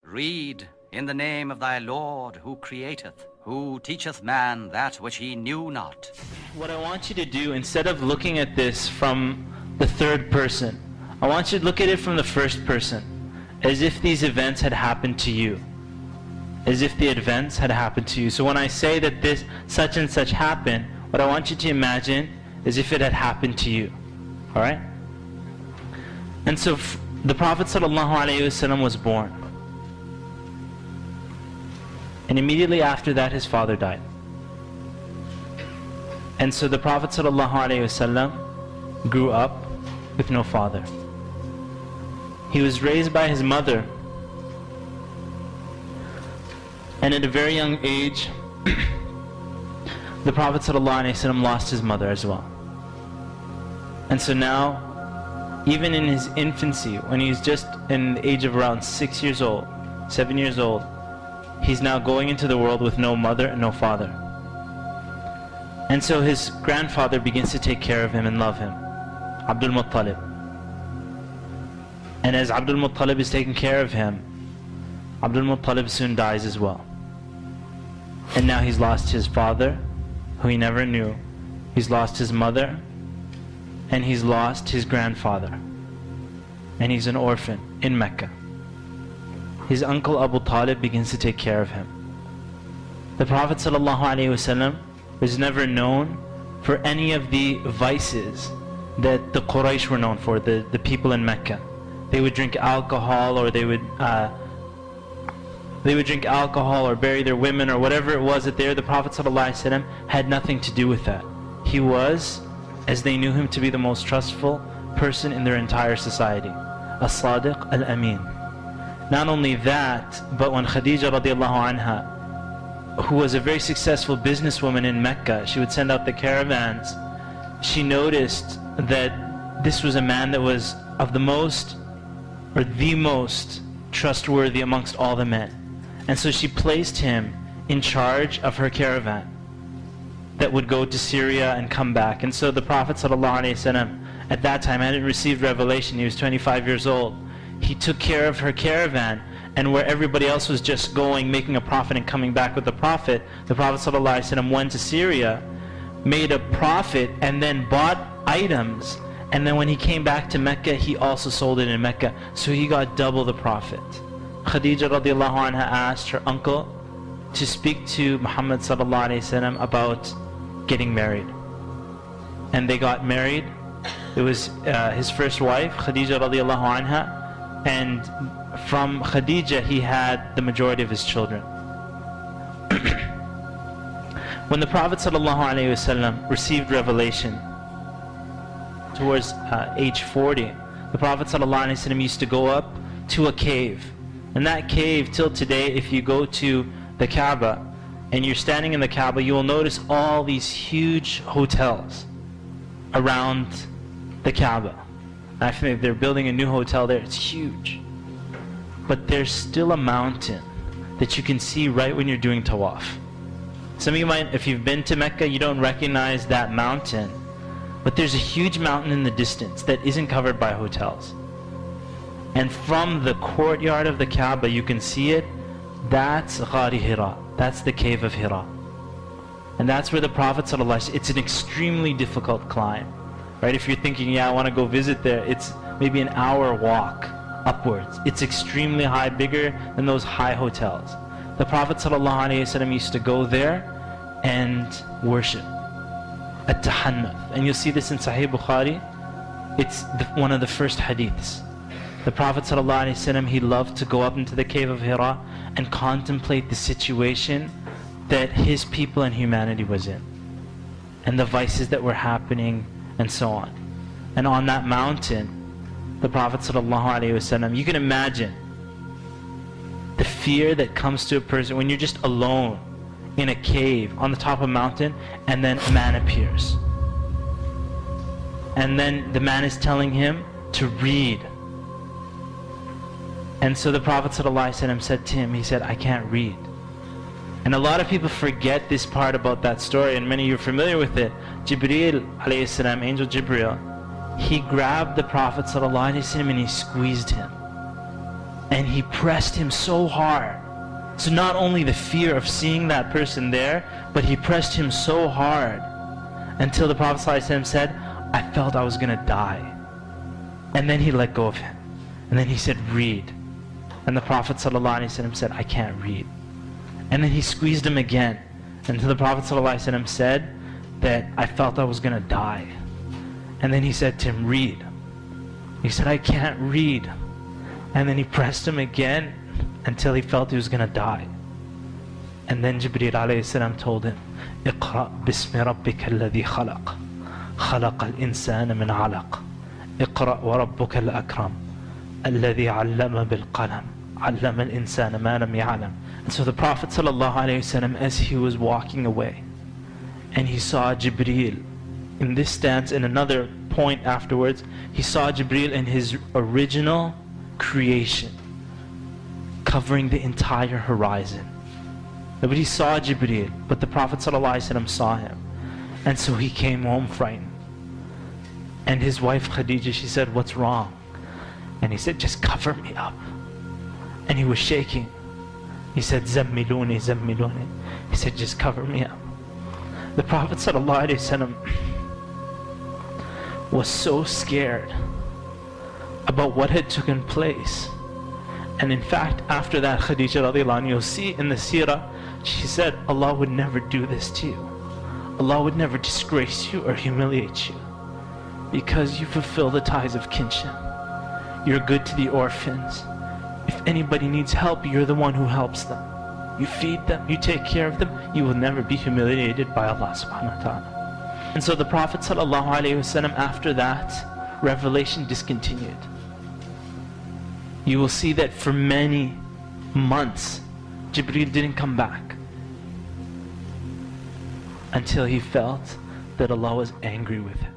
Read in the name of thy Lord who createth, who teacheth man that which he knew not. What I want you to do, instead of looking at this from the third person, I want you to look at it from the first person, as if these events had happened to you. As if the events had happened to you. So when I say that this such and such happened, what I want you to imagine is if it had happened to you. Alright? And so the Prophet ﷺ was born. And immediately after that his father died. And so the Prophet ﷺ grew up with no father. He was raised by his mother. And at a very young age, the Prophet ﷺ lost his mother as well. And so now, even in his infancy, when he's just in the age of around 6 years old, 7 years old, he's now going into the world with no mother and no father. And so his grandfather begins to take care of him and love him, Abdul Muttalib. And as Abdul Muttalib is taking care of him, Abdul Muttalib soon dies as well. And now he's lost his father, who he never knew. He's lost his mother, and he's lost his grandfather. And he's an orphan in Mecca. His uncle Abu Talib begins to take care of him. The Prophet ﷺ was never known for any of the vices that the Quraysh were known for, the people in Mecca. They would drink alcohol, or they would drink alcohol or bury their women or whatever it was that they were. The Prophet ﷺ had nothing to do with that. He was, as they knew him to be, the most trustful person in their entire society. As-Sadiq al-Amin. Not only that, but when Khadija radiallahu anha, who was a very successful businesswoman in Mecca, she would send out the caravans, she noticed that this was a man that was of the most, or the most trustworthy amongst all the men. And so she placed him in charge of her caravan that would go to Syria and come back. And so the Prophet ﷺ at that time hadn't received revelation. He was 25 years old. He took care of her caravan, and where everybody else was just going, making a profit and coming back with the Prophet, the Prophet ﷺ went to Syria, made a profit, and then bought items. And then when he came back to Mecca, he also sold it in Mecca. So he got double the profit. Khadija radiallahu anha asked her uncle to speak to Muhammad sallallahu alayhi wasallam about getting married. And they got married. It was his first wife, Khadija radiallahu anha. And from Khadija he had the majority of his children. When the Prophet sallallahu alayhi wasallam received revelation towards age 40, the Prophet ﷺ used to go up to a cave. And that cave, till today, if you go to the Kaaba and you're standing in the Kaaba, you will notice all these huge hotels around the Kaaba. I think they're building a new hotel there. It's huge. But there's still a mountain that you can see right when you're doing tawaf. Some of you might, if you've been to Mecca, you don't recognize that mountain. But there's a huge mountain in the distance that isn't covered by hotels. And from the courtyard of the Kaaba, you can see it. That's Ghari Hira. That's the cave of Hira. And that's where the Prophet ﷺ, it's an extremely difficult climb. Right? If you're thinking, yeah, I want to go visit there, it's maybe an hour walk upwards. It's extremely high, bigger than those high hotels. The Prophet ﷺ used to go there and worship. At-Tahannuth. And you'll see this in Sahih Bukhari. It's one of the first hadiths. The Prophet ﷺ, he loved to go up into the cave of Hira and contemplate the situation that his people and humanity was in, and the vices that were happening, and so on. And on that mountain, the Prophet ﷺ, you can imagine the fear that comes to a person when you're just alone in a cave on the top of a mountain, and then a man appears. And then the man is telling him to read. And so the Prophet ﷺ said to him, he said, I can't read. And a lot of people forget this part about that story, and many of you are familiar with it. Jibreel alayhi salam, Angel Jibreel, he grabbed the Prophet ﷺ and he squeezed him. and he pressed him so hard. So not only the fear of seeing that person there, but he pressed him so hard until the Prophet ﷺ said, I felt I was gonna die. And then he let go of him. And then he said, read. And the Prophet ﷺ said, I can't read. And then he squeezed him again until the Prophet ﷺ said that I felt I was gonna die. And then he said to him, read. He said, I can't read. And then he pressed him again until he felt he was gonna die. And then Jibreel alayhi salam told him, اقرأ باسم ربك الذي خلق خلق الإنسان من علق اقرأ وربك الأكرم الذي علم بالقلم علم الإنسان ما لم يعلم. And so the Prophet ﷺ, as he was walking away, and he saw Jibreel in this stance, in another point afterwards, he saw Jibreel in his original creation, covering the entire horizon. Nobody saw Jibreel, but the Prophet ﷺ saw him. And so he came home frightened. And his wife Khadija, she said, what's wrong? And he said, just cover me up. And he was shaking. He said, Zammiluni, Zammiluni. He said, just cover me up. The Prophet ﷺ was so scared about what had taken place. And in fact, after that, Khadija radiallahu anha, you'll see in the seerah, she said, Allah would never do this to you. Allah would never disgrace you or humiliate you, because you fulfill the ties of kinship. You're good to the orphans. If anybody needs help, you're the one who helps them. You feed them, you take care of them, you will never be humiliated by Allah subhanahu wa ta'ala. And so the Prophet sallallahu alayhi wasallam, after that, revelation discontinued. You will see that for many months, Jibreel didn't come back until he felt that Allah was angry with him.